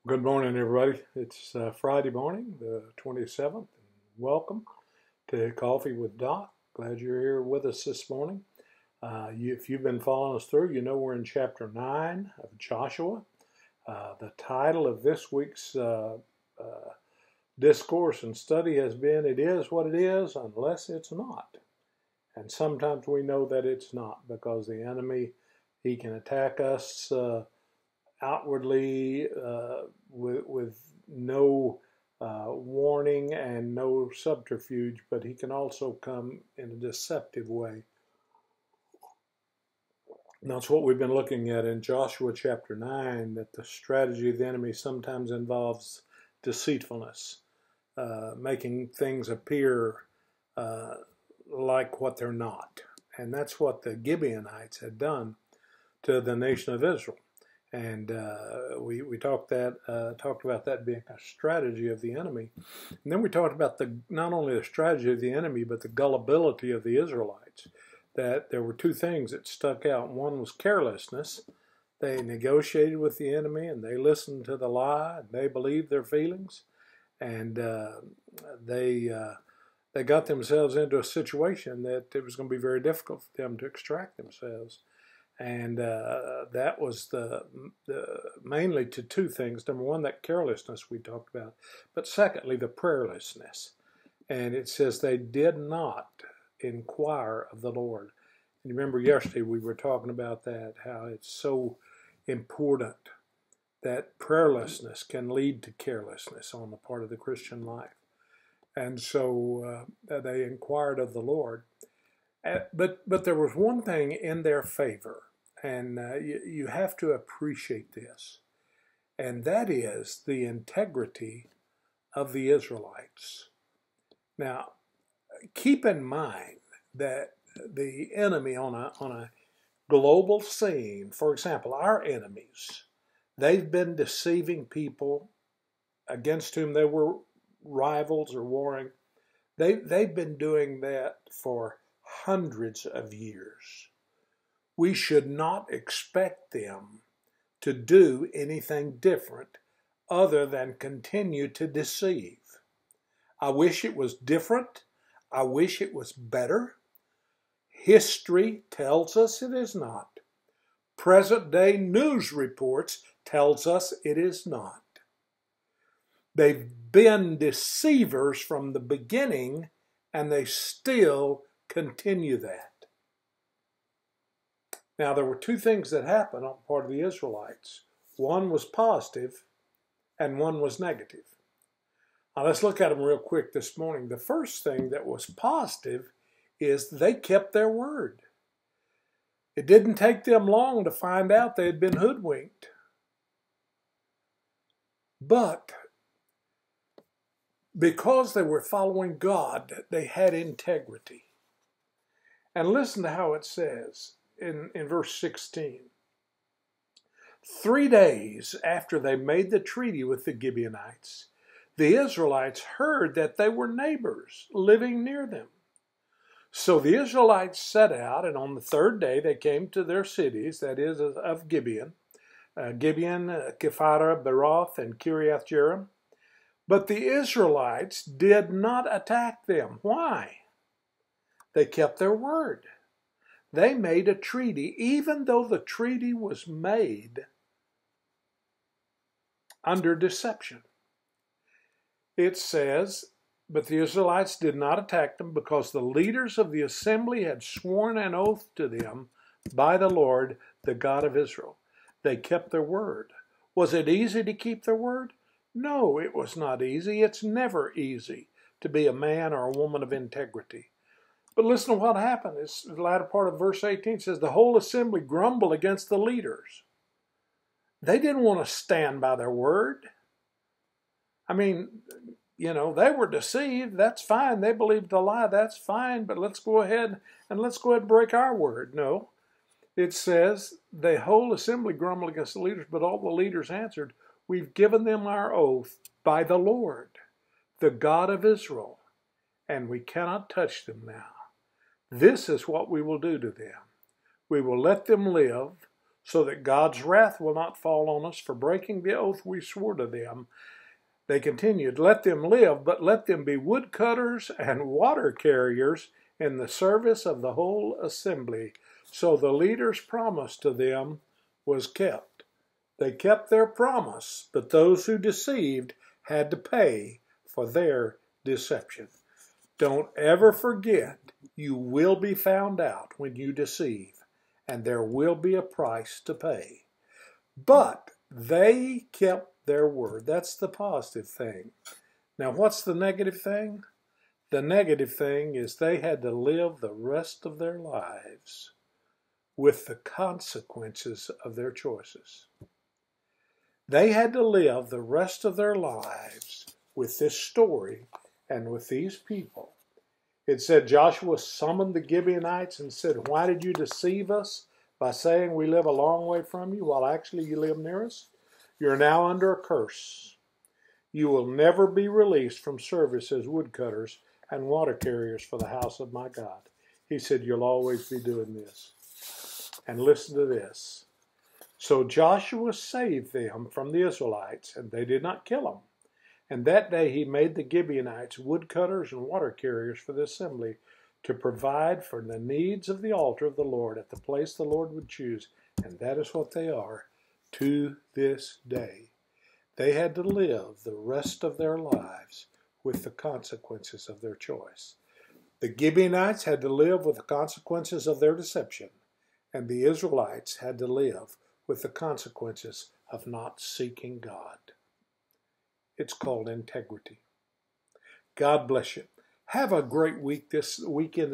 Good morning, everybody. It's Friday morning, the 27th. Welcome to Coffee with Doc. Glad you're here with us this morning. If you've been following us through, you know we're in chapter 9 of Joshua. The title of this week's discourse and study has been, "It is what it is unless it's not." And sometimes we know that it's not because the enemy, he can attack us outwardly with no warning and no subterfuge, but he can also come in a deceptive way. And that's what we've been looking at in Joshua chapter 9, that the strategy of the enemy sometimes involves deceitfulness, making things appear like what they're not. And that's what the Gibeonites had done to the nation of Israel. And we talked about that being a strategy of the enemy. And then we talked about not only the strategy of the enemy, but the gullibility of the Israelites. That there were two things that stuck out. One was carelessness. They negotiated with the enemy, and they listened to the lie, and they believed their feelings, and they got themselves into a situation that it was going to be very difficult for them to extract themselves. And that was mainly to two things. Number one, that carelessness we talked about. But secondly, the prayerlessness. And it says they did not inquire of the Lord. And you remember yesterday we were talking about that, how it's so important that prayerlessness can lead to carelessness on the part of the Christian life. And so they inquired of the Lord. But there was one thing in their favor. And you have to appreciate this, and that is the integrity of the Israelites. Now, keep in mind that the enemy on a global scene, for example, our enemies, they've been deceiving people against whom they were rivals or warring. They've been doing that for hundreds of years. We should not expect them to do anything different other than continue to deceive. I wish it was different. I wish it was better. History tells us it is not. Present-day news reports tells us it is not. They've been deceivers from the beginning, and they still continue that. Now, there were two things that happened on the part of the Israelites. One was positive and one was negative. Now, let's look at them real quick this morning. The first thing that was positive is they kept their word. It didn't take them long to find out they had been hoodwinked. But because they were following God, they had integrity. And listen to how it says in verse 16. 3 days after they made the treaty with the Gibeonites, the Israelites heard that they were neighbors living near them. So the Israelites set out, and on the third day they came to their cities, that is, of Gibeon, Kephara, Beroth, and Kiriath Jearim. But the Israelites did not attack them. Why? They kept their word. They made a treaty, even though the treaty was made under deception. It says, but the Israelites did not attack them because the leaders of the assembly had sworn an oath to them by the Lord, the God of Israel. They kept their word. Was it easy to keep their word? No, it was not easy. It's never easy to be a man or a woman of integrity. But listen to what happened. It's the latter part of verse 18 says, the whole assembly grumbled against the leaders. They didn't want to stand by their word. I mean, they were deceived. That's fine. They believed a lie. That's fine. But let's go ahead and break our word. No. It says, the whole assembly grumbled against the leaders, but all the leaders answered, we've given them our oath by the Lord, the God of Israel, and we cannot touch them now. This is what we will do to them. We will let them live so that God's wrath will not fall on us for breaking the oath we swore to them. They continued, let them live, but let them be woodcutters and water carriers in the service of the whole assembly. So the leader's promise to them was kept. They kept their promise, but those who deceived had to pay for their deception. Don't ever forget, you will be found out when you deceive, and there will be a price to pay. But they kept their word. That's the positive thing. Now, what's the negative thing? The negative thing is they had to live the rest of their lives with the consequences of their choices. They had to live the rest of their lives with this story and with these people. It said Joshua summoned the Gibeonites and said, why did you deceive us by saying we live a long way from you while actually you live near us? You're now under a curse. You will never be released from service as woodcutters and water carriers for the house of my God. He said, you'll always be doing this. And listen to this. So Joshua saved them from the Israelites, and they did not kill them. And that day he made the Gibeonites woodcutters and water carriers for the assembly to provide for the needs of the altar of the Lord at the place the Lord would choose. And that is what they are to this day. They had to live the rest of their lives with the consequences of their choice. The Gibeonites had to live with the consequences of their deception, and the Israelites had to live with the consequences of not seeking God. It's called integrity. God bless you. Have a great week this weekend,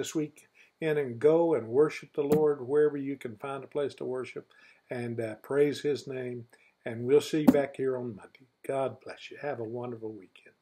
and go and worship the Lord wherever you can find a place to worship and praise His name. And we'll see you back here on Monday. God bless you. Have a wonderful weekend.